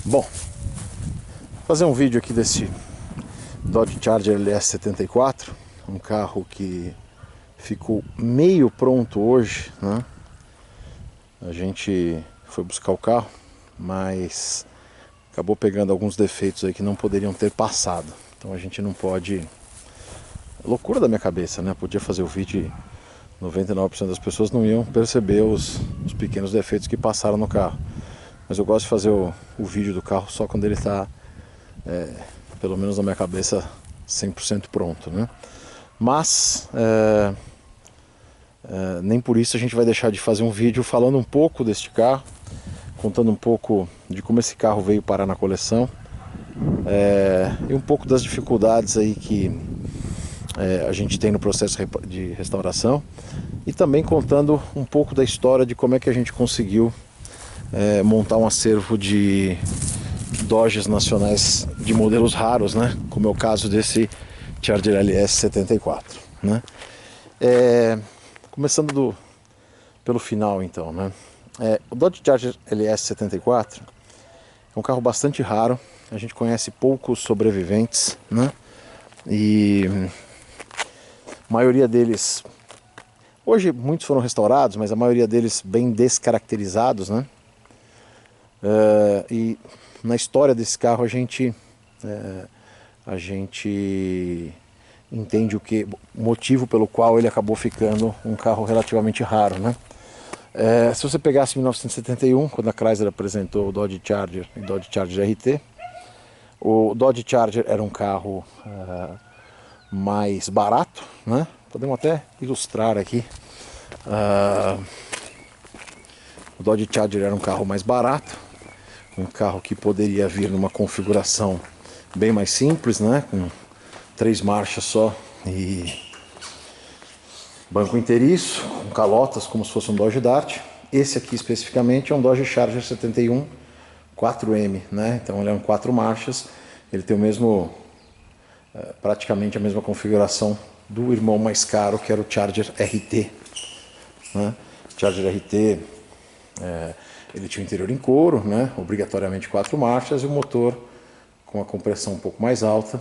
Bom, vou fazer um vídeo aqui desse Dodge Charger LS74, um carro que ficou meio pronto hoje, né? A gente foi buscar o carro, mas acabou pegando alguns defeitos aí que não poderiam ter passado. Então a gente não pode... Loucura da minha cabeça, né? Podia fazer o vídeo e 99% das pessoas não iam perceber os pequenos defeitos que passaram no carro. Mas eu gosto de fazer o vídeo do carro só quando ele está, pelo menos na minha cabeça, 100% pronto, né? Mas nem por isso a gente vai deixar de fazer um vídeo falando um pouco deste carro, contando um pouco de como esse carro veio parar na coleção, e um pouco das dificuldades aí que a gente tem no processo de restauração, e também contando um pouco da história de como é que a gente conseguiu montar um acervo de Dodges nacionais de modelos raros, né? Como é o caso desse Charger LS74, né? Começando pelo final, então, né? O Dodge Charger LS74 é um carro bastante raro. A gente conhece poucos sobreviventes, né? E a maioria deles, hoje muitos foram restaurados, mas a maioria deles bem descaracterizados, né? E na história desse carro a gente entende o motivo pelo qual ele acabou ficando um carro relativamente raro, né? Se você pegasse 1971, quando a Chrysler apresentou o Dodge Charger e Dodge Charger RT, o Dodge Charger era um carro mais barato, né? Podemos até ilustrar aqui. O Dodge Charger era um carro mais barato, um carro que poderia vir numa configuração bem mais simples, né? Com 3 marchas só e banco inteiriço, com calotas, como se fosse um Dodge Dart. Esse aqui especificamente é um Dodge Charger 71 4M, né? Então ele é um 4 marchas, ele tem o mesmo, praticamente a mesma configuração do irmão mais caro, que era o Charger RT, né? O Charger RT, ele tinha o interior em couro, né? Obrigatoriamente 4 marchas, e o motor com a compressão um pouco mais alta,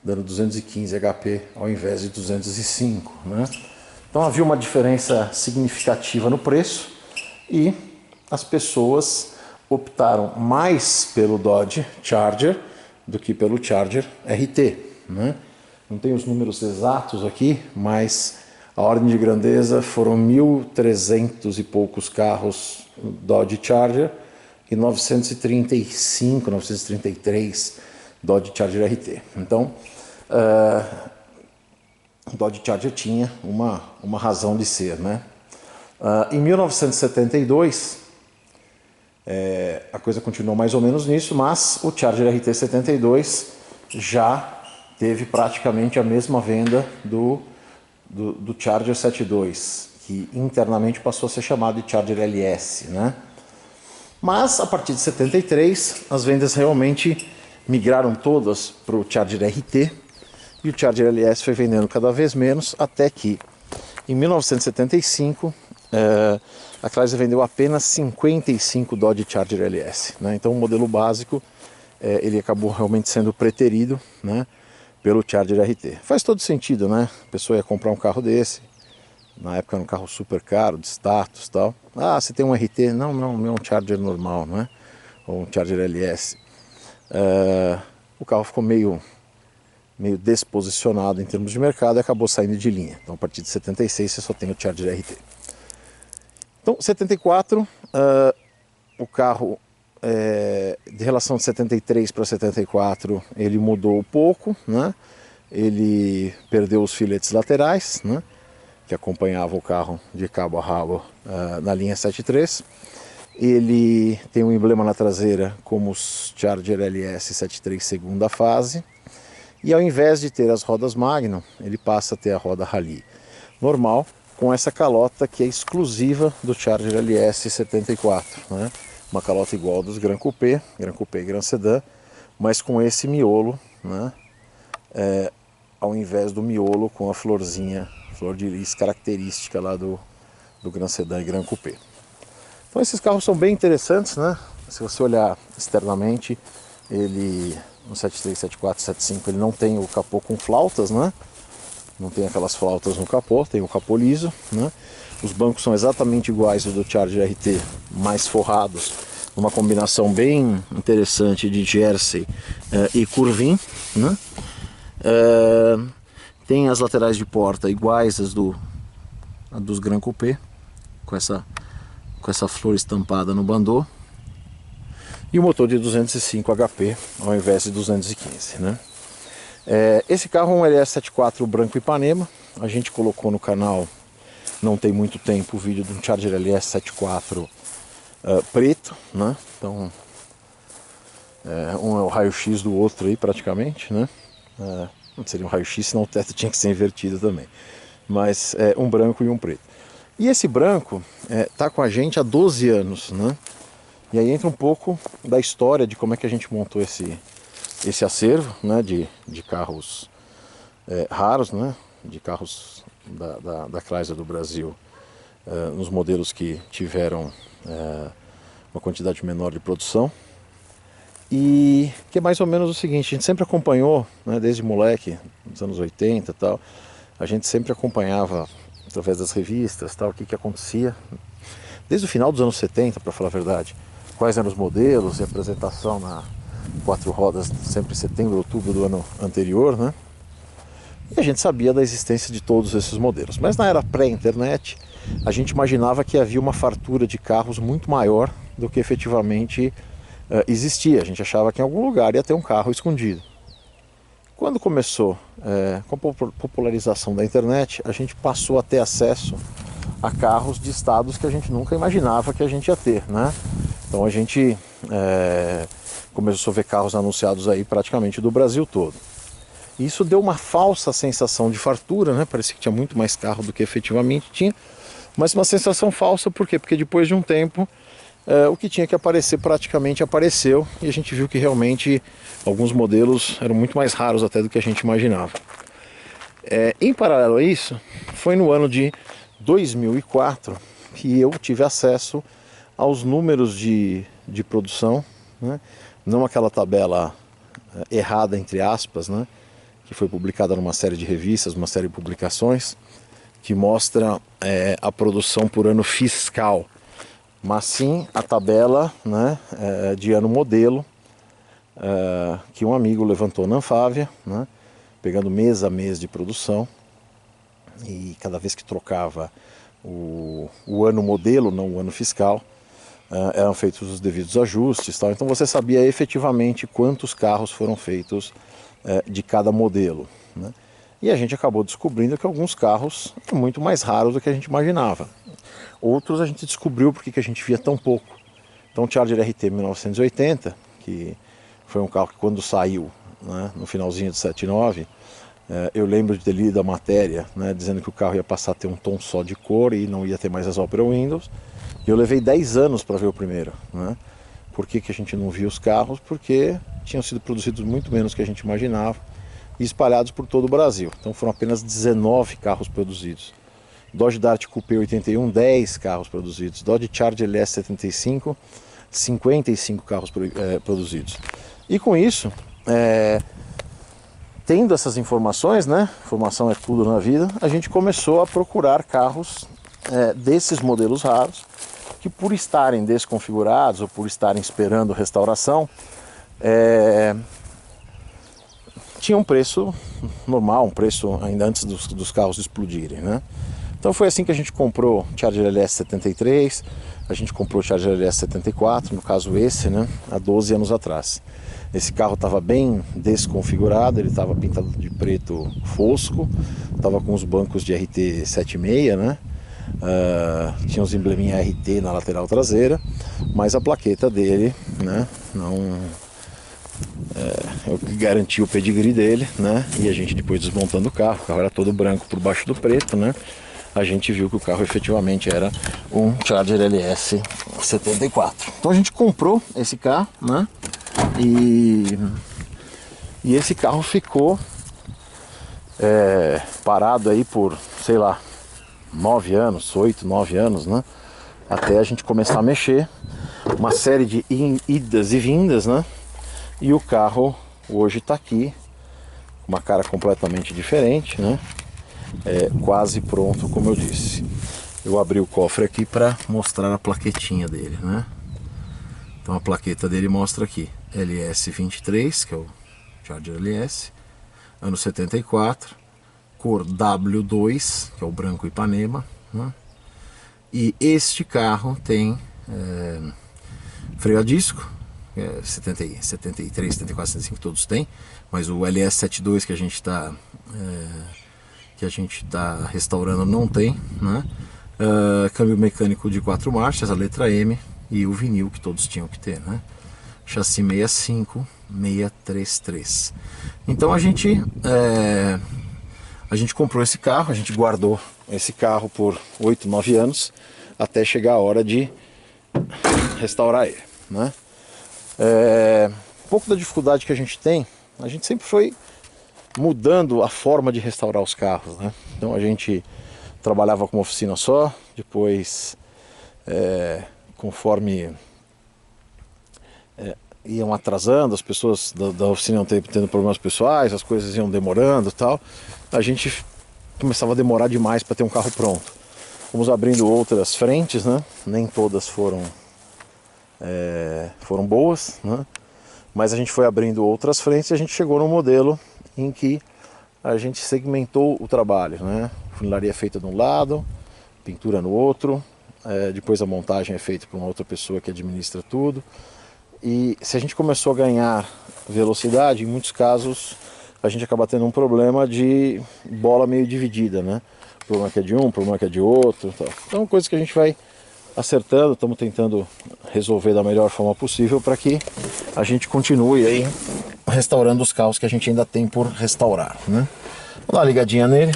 dando 215 HP ao invés de 205, né? Então havia uma diferença significativa no preço e as pessoas optaram mais pelo Dodge Charger do que pelo Charger RT, né? Não tenho os números exatos aqui, mas a ordem de grandeza foram 1.300 e poucos carros Dodge Charger e 935, 933 Dodge Charger RT. Então, o Dodge Charger tinha uma razão de ser, né? Em 1972, a coisa continuou mais ou menos nisso, mas o Charger RT72 já teve praticamente a mesma venda do Charger 72, que internamente passou a ser chamado de Charger LS, né? Mas a partir de 73 as vendas realmente migraram todas para o Charger RT e o Charger LS foi vendendo cada vez menos, até que em 1975 a Chrysler vendeu apenas 55 Dodge Charger LS, né? Então o modelo básico ele acabou realmente sendo preterido, né, pelo Charger RT. Faz todo sentido, né? A pessoa ia comprar um carro desse, na época era um carro super caro, de status e tal. Ah, você tem um RT? Não, é um Charger normal, não é? Ou um Charger LS. O carro ficou meio desposicionado em termos de mercado e acabou saindo de linha. Então a partir de 76 você só tem o Charger RT. Então 74, o carro, de relação de 73 para 74, ele mudou um pouco, né? Ele perdeu os filetes laterais, né, que acompanhavam o carro de cabo a rabo na linha 73. Ele tem um emblema na traseira como os Charger LS 73 segunda fase. E ao invés de ter as rodas Magnum, ele passa a ter a roda Rally normal, com essa calota que é exclusiva do Charger LS 74, né? Uma calota igual dos Gran Coupé e Gran Sedan, mas com esse miolo, né? Ao invés do miolo com a florzinha, flor de lis característica lá do Gran Sedan e Gran Coupé. Então esses carros são bem interessantes, né? se você olhar externamente, ele no 73, 74, 75 ele não tem o capô com flautas, né? Não tem aquelas flautas no capô, tem o capô liso, né? Os bancos são exatamente iguais ao do Charger RT, mais forrados, uma combinação bem interessante de jersey e curvin, né? Tem as laterais de porta iguais às dos Gran Coupé, com essa flor estampada no bandô, e o motor de 205 HP ao invés de 215, né? Esse carro é um LS74 branco Ipanema. A gente colocou no canal, não tem muito tempo, o vídeo de um Charger LS74 preto, né? Então um é o raio-x do outro aí praticamente, né? Não seria um raio-x, senão o teto tinha que ser invertido também. Mas um branco e um preto. E esse branco tá com a gente há 12 anos, né? E aí entra um pouco da história de como é que a gente montou esse acervo, né, de carros raros, né, de carros da Chrysler do Brasil, nos modelos que tiveram uma quantidade menor de produção. E que é mais ou menos o seguinte: a gente sempre acompanhou, né, desde moleque, nos anos 80 e tal, a gente sempre acompanhava através das revistas, tal, o que acontecia desde o final dos anos 70, para falar a verdade, quais eram os modelos e a apresentação na 4 rodas sempre em setembro, outubro do ano anterior, né? E a gente sabia da existência de todos esses modelos. Mas na era pré-internet, a gente imaginava que havia uma fartura de carros muito maior do que efetivamente existia. A gente achava que em algum lugar ia ter um carro escondido. Quando começou com a popularização da internet, a gente passou a ter acesso a carros de estados que a gente nunca imaginava que a gente ia ter, né? Então a gente começou a ver carros anunciados aí praticamente do Brasil todo. E isso deu uma falsa sensação de fartura, né? Parecia que tinha muito mais carro do que efetivamente tinha, mas uma sensação falsa. Por quê? Porque depois de um tempo o que tinha que aparecer praticamente apareceu, e a gente viu que realmente alguns modelos eram muito mais raros até do que a gente imaginava. Em paralelo a isso, foi no ano de 2004 que eu tive acesso aos números de produção, né? Não aquela tabela errada, entre aspas, né? Que foi publicada numa série de revistas, uma série de publicações, que mostra a produção por ano fiscal, mas sim a tabela, né, de ano modelo, que um amigo levantou na Anfávia, né, pegando mês a mês de produção, e cada vez que trocava o ano modelo, não o ano fiscal, eram feitos os devidos ajustes, tal. Então você sabia efetivamente quantos carros foram feitos de cada modelo, né? E a gente acabou descobrindo que alguns carros são muito mais raros do que a gente imaginava. Outros a gente descobriu porque que a gente via tão pouco. Então o Charger RT 1980, que foi um carro que quando saiu, né, no finalzinho de 79, eu lembro de ter lido a matéria, né, dizendo que o carro ia passar a ter um tom só de cor e não ia ter mais as Opera Windows. E eu levei 10 anos para ver o primeiro, né? Por que a gente não via os carros? Porque tinham sido produzidos muito menos que a gente imaginava e espalhados por todo o Brasil. Então foram apenas 19 carros produzidos. Dodge Dart Coupé 81, 10 carros produzidos. Dodge Charger LS75, 55 carros produzidos. E com isso, tendo essas informações, né, informação é tudo na vida, a gente começou a procurar carros desses modelos raros, que por estarem desconfigurados ou por estarem esperando restauração, tinha um preço normal, um preço ainda antes dos carros explodirem, né? Então foi assim que a gente comprou o Charger LS73, a gente comprou o Charger LS74, no caso esse, né, há 12 anos atrás. Esse carro estava bem desconfigurado, ele estava pintado de preto fosco, estava com os bancos de RT76, né? Tinha uns embleminha RT na lateral traseira, mas a plaqueta dele, né, não é o que garantiu o pedigree dele, né? E a gente depois desmontando o carro era todo branco por baixo do preto, né? A gente viu que o carro efetivamente era um Charger LS74. Então a gente comprou esse carro, né? E esse carro ficou parado aí por, sei lá, 9 anos, 8, 9 anos, né? Até a gente começar a mexer. uma série de idas e vindas, né? E o carro hoje está aqui, uma cara completamente diferente, né? Quase pronto, como eu disse. Eu abri o cofre aqui para mostrar a plaquetinha dele, né? Então a plaqueta dele mostra aqui LS23, que é o Charger LS, ano 74, cor W2, que é o branco Ipanema, né? E este carro tem freio a disco, 73, 74, 75 todos têm, mas o LS72 que a gente está restaurando não tem, né? Câmbio mecânico de 4 marchas, a letra M, e o vinil que todos tinham que ter, né? Chassi 65633. Então a gente comprou esse carro, a gente guardou esse carro por 8, 9 anos, até chegar a hora de restaurar ele, né? Um pouco da dificuldade que a gente tem, a gente sempre foi mudando a forma de restaurar os carros, né? Então a gente trabalhava com uma oficina só, depois conforme iam atrasando, as pessoas da oficina iam tendo problemas pessoais, as coisas iam demorando e tal, a gente começava a demorar demais para ter um carro pronto. Fomos abrindo outras frentes, né? Nem todas foram boas, né? Mas a gente foi abrindo outras frentes e a gente chegou no modelo em que a gente segmentou o trabalho, né? Funilaria feita de um lado, pintura no outro, depois a montagem é feita por uma outra pessoa que administra tudo. E se a gente começou a ganhar velocidade, em muitos casos a gente acaba tendo um problema de bola meio dividida, né? Problema que é de um, problema que é de outro, tal. Então coisas que a gente vai acertando, estamos tentando resolver da melhor forma possível para que a gente continue aí restaurando os carros que a gente ainda tem por restaurar, né? Vou dar uma ligadinha nele.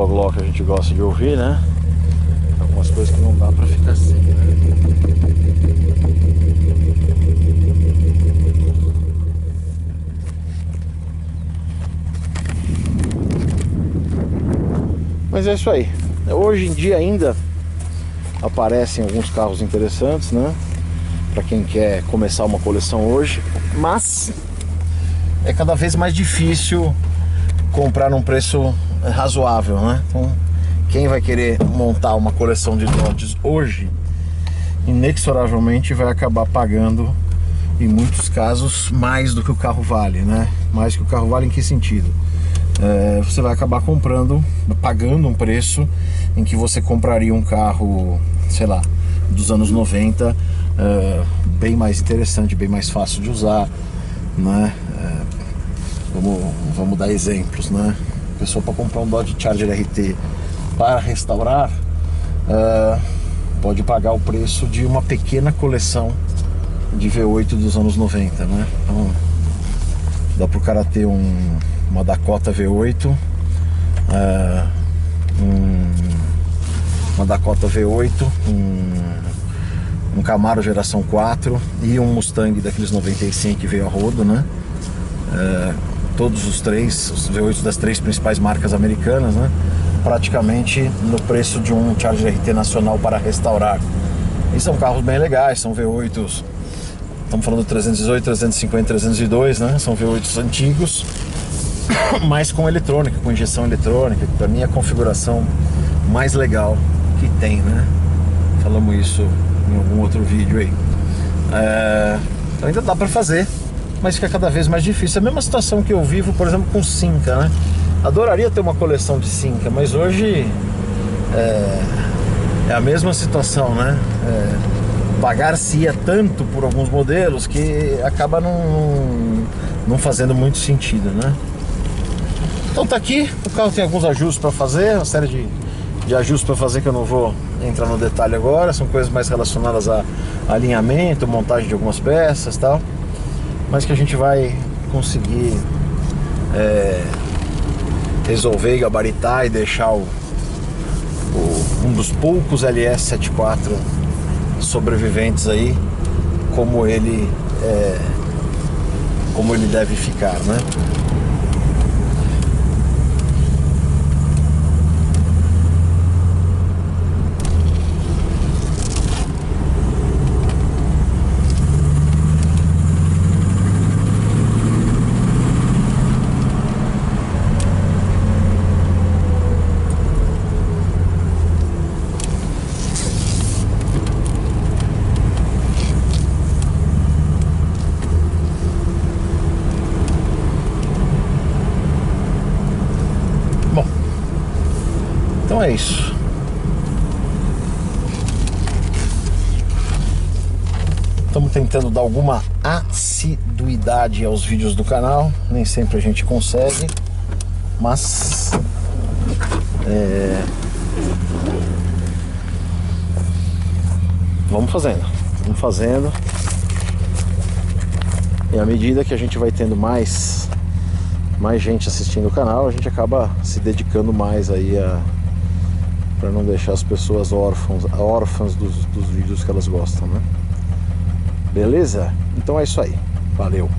Logo que a gente gosta de ouvir, né? Algumas coisas que não dá pra ficar sem, né? Mas é isso aí. Hoje em dia ainda aparecem alguns carros interessantes, né? Pra quem quer começar uma coleção hoje, mas é cada vez mais difícil comprar num preço razoável, né? Então, quem vai querer montar uma coleção de Dodges hoje, inexoravelmente vai acabar pagando, em muitos casos, mais do que o carro vale, né? Mais que o carro vale em que sentido? Você vai acabar pagando um preço em que você compraria um carro, sei lá, dos anos 90, bem mais interessante, bem mais fácil de usar, né? Vamos dar exemplos, né? A pessoa para comprar um Dodge Charger RT para restaurar pode pagar o preço de uma pequena coleção de V8 dos anos 90, né? Então dá para o cara ter uma Dakota V8, uma Dakota V8, um Camaro geração 4 e um Mustang daqueles 95 que veio a rodo, né? Todos os V8 das 3 principais marcas americanas, né? Praticamente no preço de um Charger RT nacional para restaurar. E são carros bem legais, são V8s, estamos falando de 318, 350, 302, né? São V8s antigos, mas com eletrônica, com injeção eletrônica, que para mim é a configuração mais legal que tem, né? Falamos isso em algum outro vídeo aí. Então ainda dá para fazer, mas fica cada vez mais difícil. É a mesma situação que eu vivo, por exemplo, com Simca, né? Adoraria ter uma coleção de Simca, mas hoje é a mesma situação, né? Pagar-se-ia tanto por alguns modelos que acaba não fazendo muito sentido, né? Então tá aqui, o carro tem alguns ajustes para fazer, uma série de ajustes para fazer que eu não vou entrar no detalhe agora, são coisas mais relacionadas a alinhamento, montagem de algumas peças e tal, mas que a gente vai conseguir resolver e gabaritar e deixar um dos poucos LS74 sobreviventes aí como ele deve ficar, né? Então é isso. Estamos tentando dar alguma assiduidade aos vídeos do canal. Nem sempre a gente consegue, mas vamos fazendo. E à medida que a gente vai tendo mais gente assistindo o canal, a gente acaba se dedicando mais aí para não deixar as pessoas órfãs dos vídeos que elas gostam, né? Beleza? Então é isso aí. Valeu!